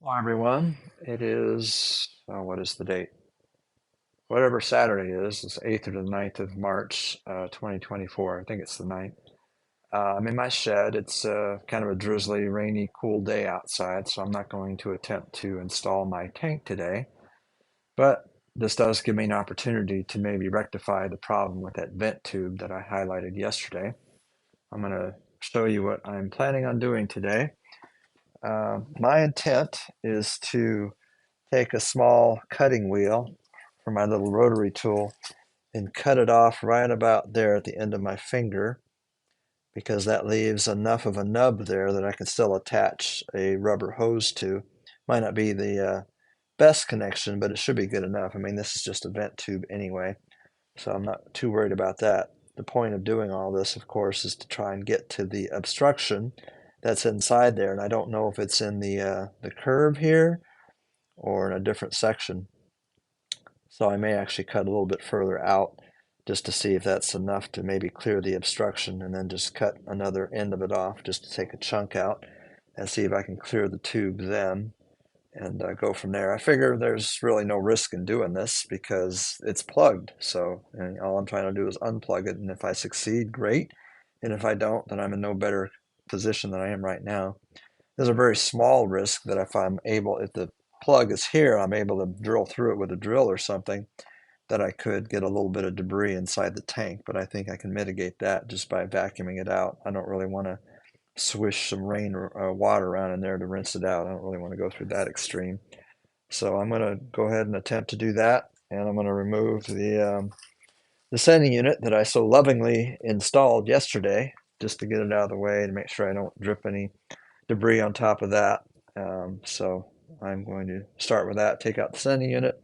Hi everyone. It is, what is the date? Whatever Saturday is, it's 8th or the 9th of March, 2024. I think it's the 9th. I'm in my shed. It's kind of a drizzly, rainy, cool day outside, so I'm not going to attempt to install my tank today. But this does give me an opportunity to maybe rectify the problem with that vent tube that I highlighted yesterday. I'm going to show you what I'm planning on doing today. My intent is to take a small cutting wheel for my little rotary tool and cut it off right about there at the end of my finger, because that leaves enough of a nub there that I can still attach a rubber hose to. Might not be the best connection, but it should be good enough. I mean, this is just a vent tube anyway, so I'm not too worried about that. The point of doing all this, of course, is to try and get to the obstruction that's inside there, and I don't know if it's in the curve here or in a different section. So I may actually cut a little bit further out just to see if that's enough to maybe clear the obstruction, and then just cut another end of it off just to take a chunk out and see if I can clear the tube then, and go from there. I figure there's really no risk in doing this because it's plugged. So and all I'm trying to do is unplug it. And if I succeed, great. And if I don't, then I'm in no better position than I am right now. There's a very small risk that if the plug is here, I'm able to drill through it with a drill or something, that I could get a little bit of debris inside the tank. But I think I can mitigate that just by vacuuming it out. I don't really want to swish some rain or water around in there to rinse it out. I don't really want to go through that extreme. So I'm going to go ahead and attempt to do that. And I'm going to remove the sending unit that I so lovingly installed yesterday, just to get it out of the way and make sure I don't drip any debris on top of that. So I'm going to start with that, take out the sending unit,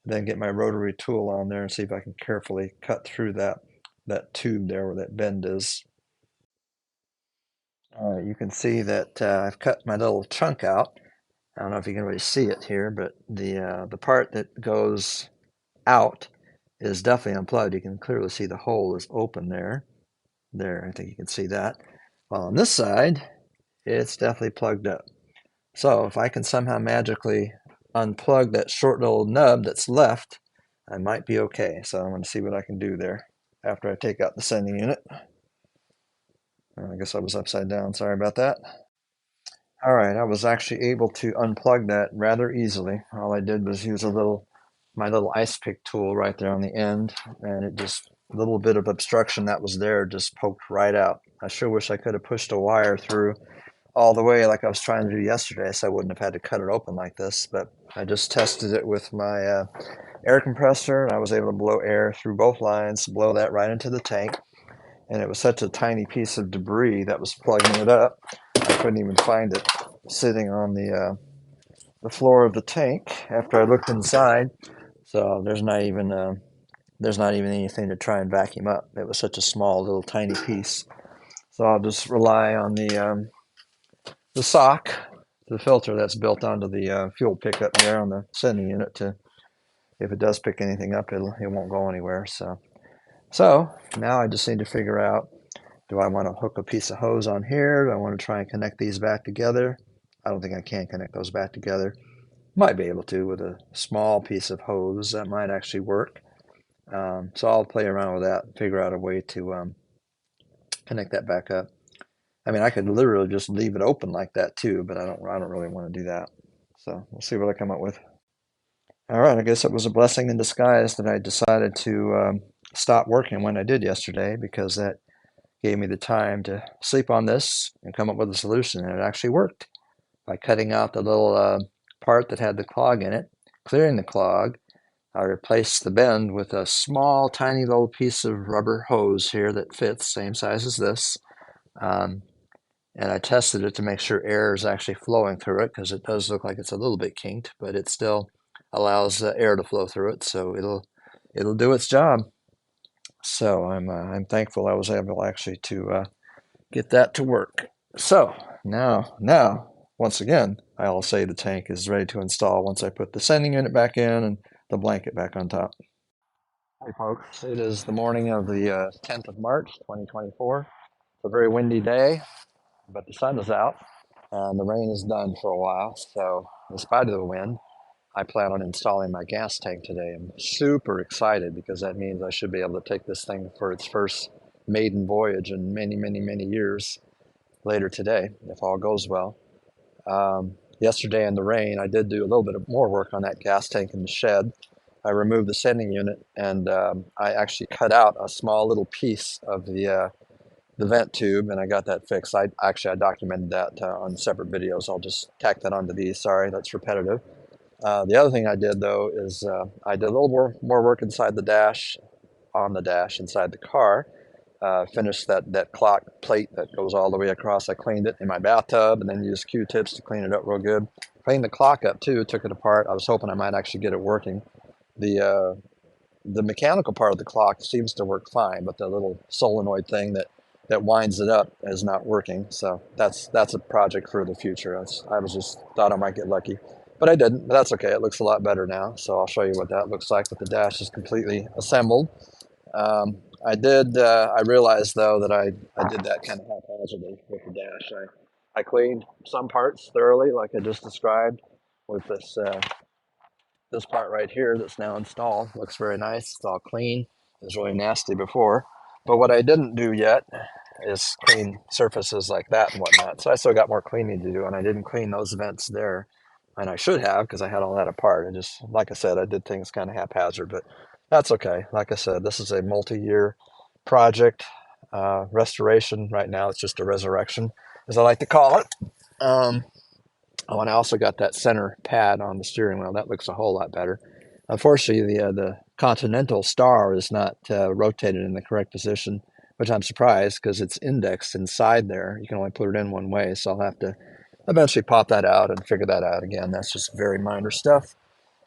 then get my rotary tool on there and see if I can carefully cut through that tube there where that bend is. All right, you can see that I've cut my little chunk out. I don't know if you can really see it here, but the part that goes out is definitely unplugged. You can clearly see the hole is open there. There, I think you can see that. While on this side, it's definitely plugged up. So if I can somehow magically unplug that short little nub that's left, I might be okay. So I'm going to see what I can do there after I take out the sending unit. I guess I was upside down. Sorry about that. All right, I was actually able to unplug that rather easily. All I did was use my little ice pick tool right there on the end, and it just a little bit of obstruction that was there just poked right out. I sure wish I could have pushed a wire through all the way like I was trying to do yesterday, so I wouldn't have had to cut it open like this. But I just tested it with my air compressor, and I was able to blow air through both lines, blow that right into the tank. And it was such a tiny piece of debris that was plugging it up, I couldn't even find it sitting on the floor of the tank after I looked inside. So there's not even anything to try and vacuum up. It was such a small little tiny piece. So I'll just rely on the sock, the filter that's built onto the fuel pickup there on the sending unit to, if it does pick anything up, it won't go anywhere. So now I just need to figure out, do I want to hook a piece of hose on here? Do I want to try and connect these back together? I don't think I can connect those back together. Might be able to with a small piece of hose. That might actually work. So I'll play around with that and figure out a way to connect that back up. I mean, I could literally just leave it open like that too, but I don't really want to do that. So we'll see what I come up with. All right, I guess it was a blessing in disguise that I decided to stop working when I did yesterday, because that gave me the time to sleep on this and come up with a solution, and it actually worked. By cutting out the little part that had the clog in it, clearing the clog, I replaced the bend with a small, tiny little piece of rubber hose here that fits, same size as this. Um, and I tested it to make sure air is actually flowing through it, because it does look like it's a little bit kinked, but it still allows air to flow through it, so it'll do its job. So I'm thankful I was able actually to get that to work. So now, once again, I'll say the tank is ready to install once I put the sending unit back in and the blanket back on top. Hey folks, it is the morning of the 10th of March, 2024. It's a very windy day, but the sun is out and the rain is done for a while. So in spite of the wind, I plan on installing my gas tank today. I'm super excited because that means I should be able to take this thing for its first maiden voyage in many, many, many years later today, if all goes well. Yesterday in the rain, I did do a little bit of more work on that gas tank in the shed. I removed the sending unit, and I actually cut out a small little piece of the vent tube, and I got that fixed. I documented that on separate videos. I'll just tack that onto these. Sorry, that's repetitive. The other thing I did though is I did a little more work inside the dash, on the dash inside the car. Finished that clock plate that goes all the way across. I cleaned it in my bathtub and then used Q-tips to clean it up real good. Cleaned the clock up too. Took it apart. I was hoping I might actually get it working. The mechanical part of the clock seems to work fine, but the little solenoid thing that winds it up is not working. So that's a project for the future. I was just thought I might get lucky, but I didn't. But that's okay. It looks a lot better now. So I'll show you what that looks like with the dash is completely assembled. I realized though that I did that kind of haphazardly with the dash. I cleaned some parts thoroughly, like I just described, with this part right here that's now installed. Looks very nice. It's all clean. It was really nasty before. But what I didn't do yet is clean surfaces like that and whatnot. So I still got more cleaning to do, and I didn't clean those vents there. And I should have because I had all that apart. And just, like I said, I did things kind of haphazard, but that's okay. Like I said, this is a multi-year project. Restoration right now, it's just a resurrection, as I like to call it. Oh, and I also got that center pad on the steering wheel. That looks a whole lot better. Unfortunately, the Continental Star is not rotated in the correct position, which I'm surprised because it's indexed inside there. You can only put it in one way, so I'll have to eventually pop that out and figure that out again. That's just very minor stuff.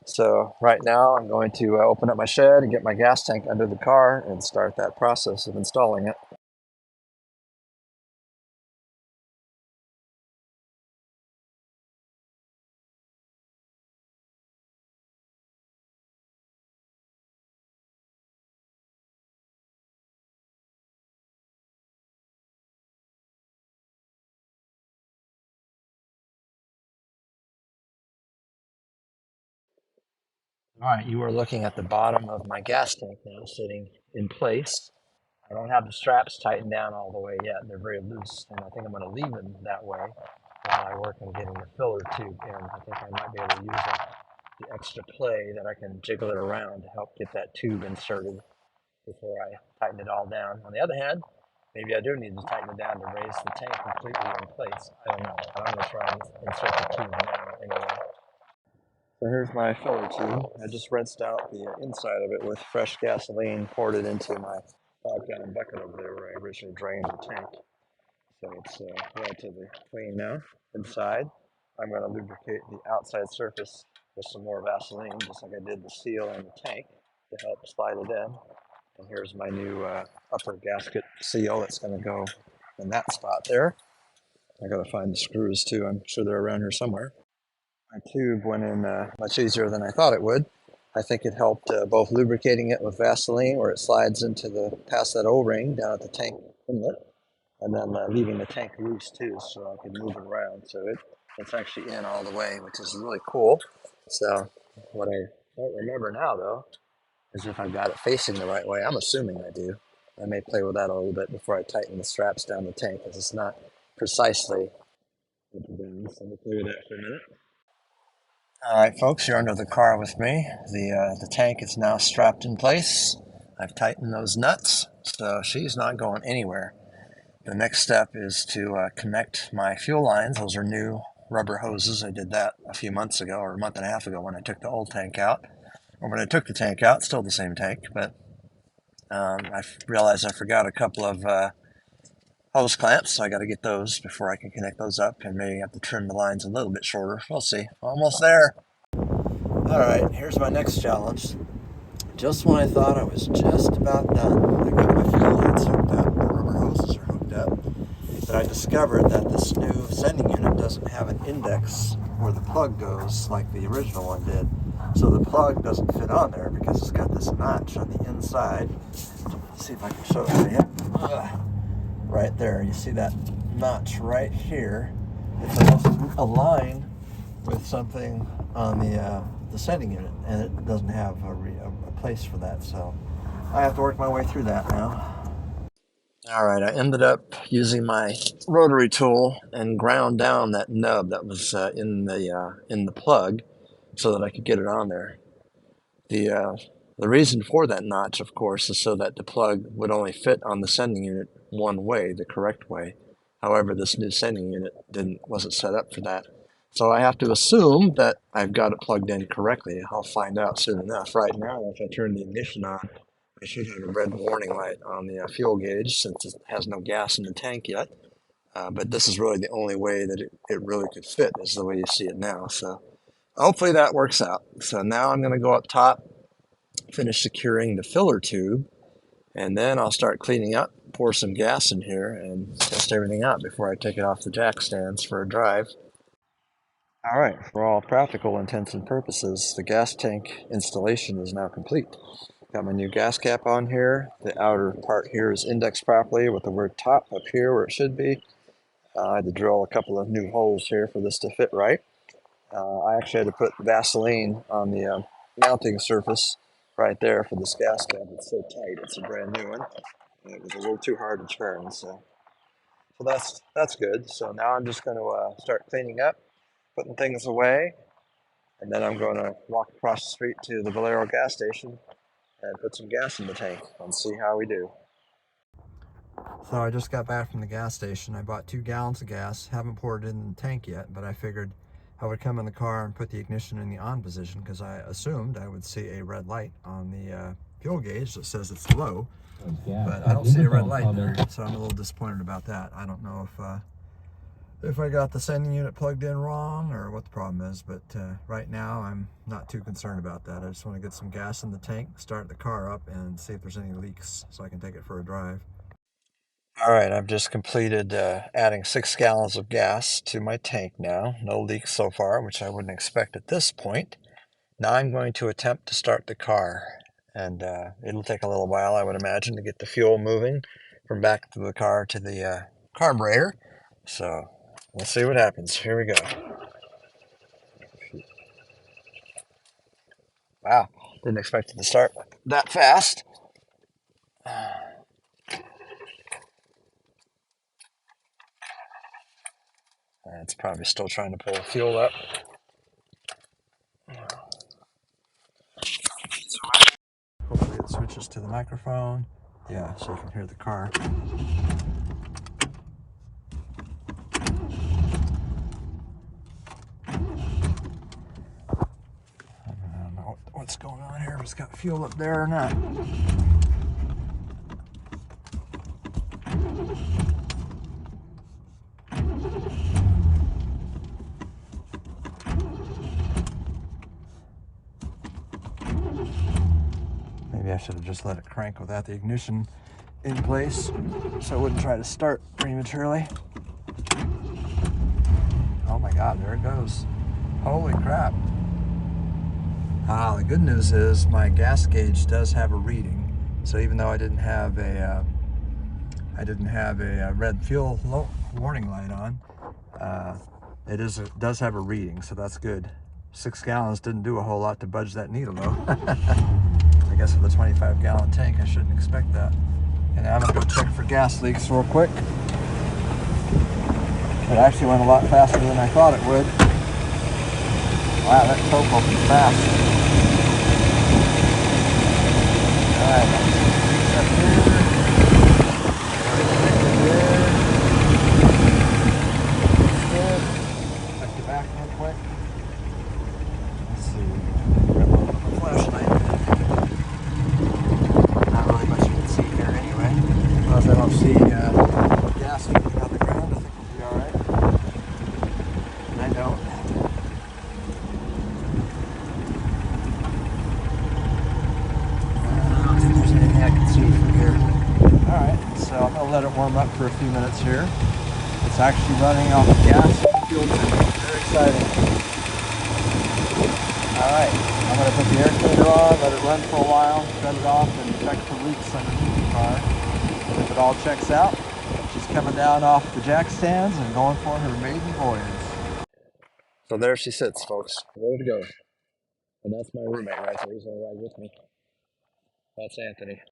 So right now I'm going to open up my shed and get my gas tank under the car and start that process of installing it. All right, you are looking at the bottom of my gas tank now sitting in place. I don't have the straps tightened down all the way yet. They're very loose, and I think I'm going to leave them that way while I work on getting the filler tube in. I think I might be able to use the extra play that I can jiggle it around to help get that tube inserted before I tighten it all down. On the other hand, maybe I do need to tighten it down to raise the tank completely in place. I don't know. I'm going to try and insert the tube now anyway. So here's my filler tube. I just rinsed out the inside of it with fresh gasoline, poured it into my 5-gallon bucket over there where I originally drained the tank. So it's relatively clean now inside. I'm going to lubricate the outside surface with some more Vaseline, just like I did the seal and the tank, to help slide it in. And here's my new upper gasket seal that's going to go in that spot there. I got to find the screws too. I'm sure they're around here somewhere. My tube went in much easier than I thought it would. I think it helped both lubricating it with Vaseline where it slides into past that O-ring down at the tank inlet, and then leaving the tank loose too so I can move it around. So it's actually in all the way, which is really cool. So what I don't remember now though is if I've got it facing the right way. I'm assuming I do. I may play with that a little bit before I tighten the straps down the tank because it's not precisely what it is. So let me play with that for a minute. All right, folks, you're under the car with me. The tank is now strapped in place. I've tightened those nuts, so she's not going anywhere. The next step is to connect my fuel lines. Those are new rubber hoses. I did that a few months ago, or a month and a half ago when I took the old tank out. Or when I took the tank out, still the same tank, but I realized I forgot a couple of hose clamps, so I got to get those before I can connect those up, and maybe have to trim the lines a little bit shorter. We'll see. Almost there. All right, here's my next challenge. Just when I thought I was just about done, I got my fuel lines hooked up, the rubber hoses are hooked up, but I discovered that this new sending unit doesn't have an index where the plug goes like the original one did. So the plug doesn't fit on there because it's got this notch on the inside. Let's see if I can show it to you. Right there, you see that notch right here. It's supposed to align with something on the sending unit, and it doesn't have a place for that, so I have to work my way through that now. All right, I ended up using my rotary tool and ground down that nub that was in the plug so that I could get it on there. The reason for that notch, of course, is so that the plug would only fit on the sending unit one way, the correct way. However, this new sending unit wasn't set up for that. So I have to assume that I've got it plugged in correctly. I'll find out soon enough. Right now, if I turn the ignition on, I should have a red warning light on the fuel gauge since it has no gas in the tank yet. But this is really the only way that it really could fit, is the way you see it now. So hopefully that works out. So now I'm going to go up top, finish securing the filler tube, and then I'll start cleaning up, pour some gas in here, and test everything out before I take it off the jack stands for a drive. All right, for all practical intents and purposes, the gas tank installation is now complete. Got my new gas cap on here. The outer part here is indexed properly with the word top up here where it should be. I had to drill a couple of new holes here for this to fit right. I actually had to put Vaseline on the mounting surface right there for this gas cap. It's so tight. It's a brand new one. And it was a little too hard to turn, so that's good. So now I'm just going to start cleaning up, putting things away, and then I'm going to walk across the street to the Valero gas station and put some gas in the tank and see how we do. So I just got back from the gas station. I bought 2 gallons of gas. Haven't poured it in the tank yet, but I figured I would come in the car and put the ignition in the on position because I assumed I would see a red light on the fuel gauge that says it's low, but I don't see a red light there, so I'm a little disappointed about that. I don't know if I got the sending unit plugged in wrong or what the problem is, but right now I'm not too concerned about that. I just want to get some gas in the tank, start the car up, and see if there's any leaks so I can take it for a drive. All right, I've just completed adding 6 gallons of gas to my tank now. No leaks so far, which I wouldn't expect at this point. Now I'm going to attempt to start the car, and it'll take a little while, I would imagine, to get the fuel moving from back to the car to the carburetor. So we'll see what happens. Here we go. Wow, didn't expect it to start that fast. It's probably still trying to pull the fuel up. Hopefully it switches to the microphone. Yeah, so you can hear the car. I don't know what's going on here, if it's got fuel up there or not. Maybe I should have just let it crank without the ignition in place so it wouldn't try to start prematurely. Oh my God, there it goes. Holy crap. The good news is my gas gauge does have a reading. So even though I didn't have a red fuel warning light on, it does have a reading, so that's good. 6 gallons didn't do a whole lot to budge that needle though. I guess with a 25-gallon tank, I shouldn't expect that. And now I'm gonna go check for gas leaks real quick. It actually went a lot faster than I thought it would. Wow, that toke opens fast. All right, up here. Good. Check the back real quick. Let's see. Grab a flashlight. Not really much you can see here anyway. As long as I don't see gas leaking on the ground, I think we'll be all right. And I don't. I don't think there's anything I can see from here. All right, so I'm gonna let it warm up for a few minutes here. It's actually running off the gas fuel tank. Very exciting. All right, I'm gonna put the air cleaner on, let it run for a while, shut it off, and check for leaks underneath the car. And if it all checks out, she's coming down off the jack stands and going for her maiden voyage. So there she sits, folks, ready to go. And that's my roommate, right? So he's gonna ride with me. That's Anthony.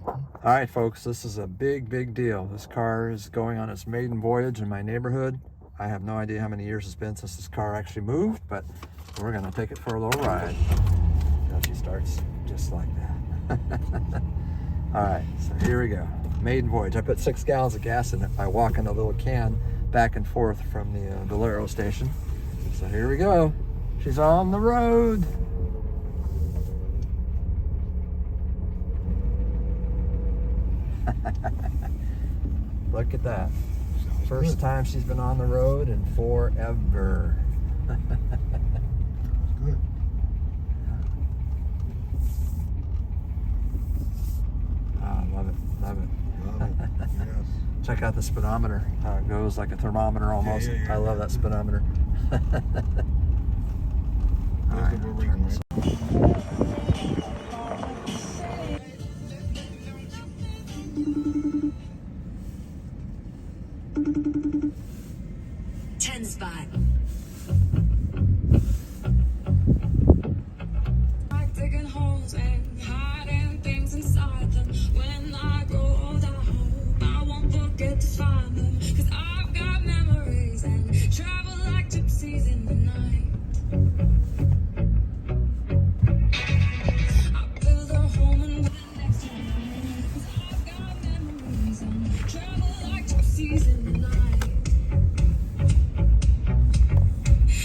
All right, folks, this is a big, big deal. This car is going on its maiden voyage in my neighborhood. I have no idea how many years it's been since this car actually moved, but we're gonna take it for a little ride. Now she starts just like that. All right, so here we go. Maiden voyage. I put 6 gallons of gas in it by walking a little can back and forth from the Valero station. So here we go. She's on the road. Look at that. First time she's been on the road in forever. Good. Oh, love it, love it. Love it. Yes. Check out the speedometer, how it goes like a thermometer almost. Yeah. I love that speedometer. All right, Where we turn going? this. Ten spot. Digging holes and hiding things inside them. When I grow old, I hope I won't forget to find them. 'Cause I've got memories and travel like gypsies in the night. I build a home and win next to mine. 'Cause I've got memories and travel like gypsies in the night.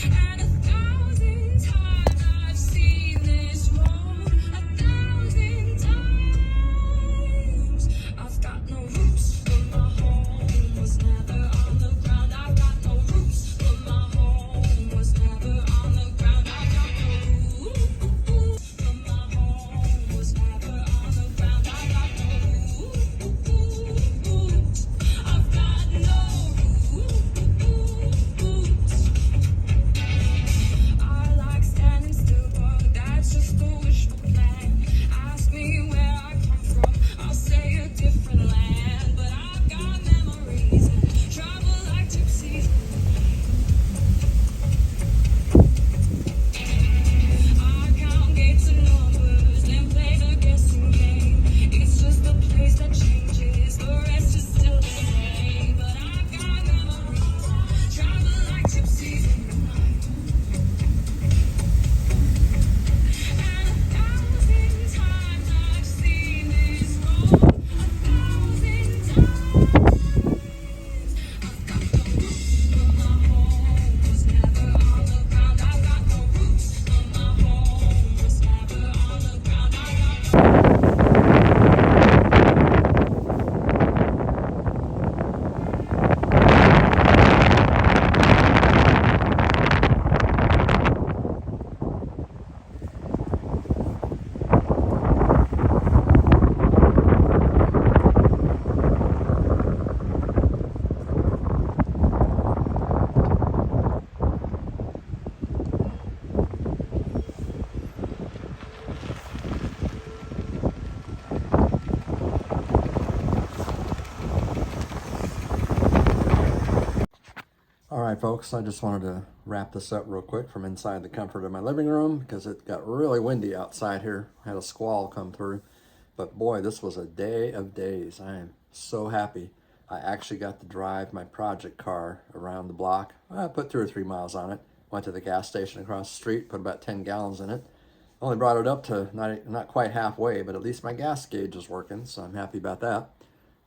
And 1,000 times I've seen this road, 1,000 times. I've got no roots, but my home was never on the ground. I've got no roots, but my home was never on the ground. I've got no roots, but my home was never on the ground. I've got no roots. I've got no roots. I like standing still, but that's just a wishful plan. Ask me where I come from, I'll say a different land. But I've got memories and travel like gypsies. I count gates and numbers, then play the guessing game. It's just the place that changes, the rest is still the same. But I've got memories, travel like gypsies in the night. And 1,000 times I've seen this road, 1,000 times. I've got no roots, but my home was never on the ground. I've got no roots, but my home was never on the ground. I got no All right, folks, I just wanted to wrap this up real quick from inside the comfort of my living room because it got really windy outside here. I had a squall come through. But boy, this was a day of days. I am so happy. I actually got to drive my project car around the block. I put 2 or 3 miles on it. Went to the gas station across the street, put about 10 gallons in it. Only brought it up to not quite halfway, but at least my gas gauge is working, so I'm happy about that.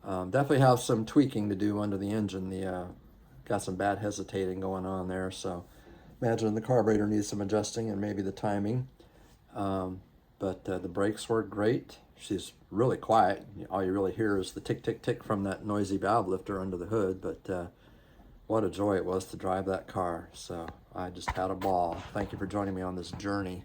Definitely have some tweaking to do under the engine. Got some bad hesitating going on there, so imagine the carburetor needs some adjusting and maybe the timing. But the brakes work great. She's really quiet. All you really hear is the tick, tick, tick from that noisy valve lifter under the hood. But what a joy it was to drive that car. So I just had a ball. Thank you for joining me on this journey.